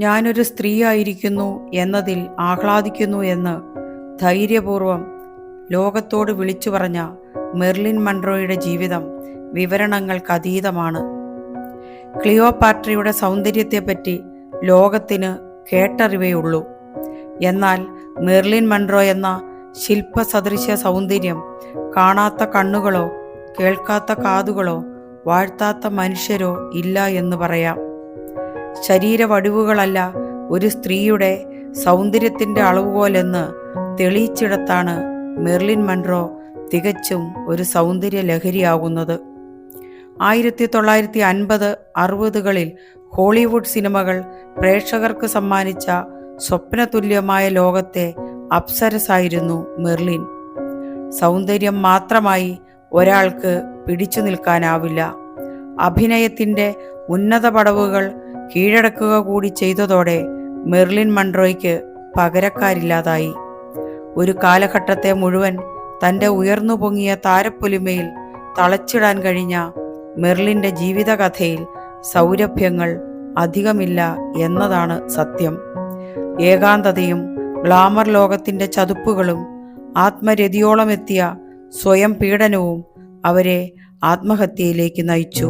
ഞാനൊരു സ്ത്രീയായിരിക്കുന്നു എന്നതിൽ ആഹ്ലാദിക്കുന്നു എന്ന് ധൈര്യപൂർവം ലോകത്തോട് വിളിച്ചു പറഞ്ഞ മെർലിൻ മൺറോയുടെ ജീവിതം വിവരണങ്ങൾക്കതീതമാണ്. ക്ലിയോപാട്രയുടെ സൗന്ദര്യത്തെപ്പറ്റി ലോകത്തിന് കേട്ടറിവേയുള്ളൂ. എന്നാൽ മെർലിൻ മൺറോ എന്ന ശില്പസദൃശ സൗന്ദര്യം കാണാത്ത കണ്ണുകളോ കേൾക്കാത്ത കാതുകളോ വാഴ്ത്താത്ത മനുഷ്യരോ ഇല്ല എന്ന് പറയാം. ശരീരവടിവുകളല്ല ഒരു സ്ത്രീയുടെ സൗന്ദര്യത്തിൻ്റെ അളവുകോലെന്ന് തെളിയിച്ചിടത്താണ് മെർലിൻ മൺറോ തികച്ചും ഒരു സൗന്ദര്യ ലഹരിയാകുന്നത്. 1950-60കളിൽ ഹോളിവുഡ് സിനിമകൾ പ്രേക്ഷകർക്ക് സമ്മാനിച്ച സ്വപ്നതുല്യമായ ലോകത്തെ അപ്സരസായിരുന്നു മെർലിൻ. സൗന്ദര്യം മാത്രമായി ഒരാൾക്ക് പിടിച്ചു നിൽക്കാനാവില്ല. അഭിനയത്തിൻ്റെ ഉന്നത പടവുകൾ കീഴടക്കുക കൂടി ചെയ്തതോടെ മെർലിൻ മൺറോയ്ക്ക് പകരക്കാരില്ലാതായി. ഒരു കാലഘട്ടത്തെ മുഴുവൻ തൻ്റെ ഉയർന്നു പൊങ്ങിയ താരപ്പൊലിമയിൽ തളച്ചിടാൻ കഴിഞ്ഞ മെർലിൻ്റെ ജീവിതകഥയിൽ സൗരഭ്യങ്ങൾ അധികമില്ല എന്നതാണ് സത്യം. ഏകാന്തതയും ഗ്ലാമർ ലോകത്തിൻ്റെ ചതുപ്പുകളും ആത്മരതിയോളമെത്തിയ സ്വയം പീഡനവും അവരെ ആത്മഹത്യയിലേക്ക് നയിച്ചു.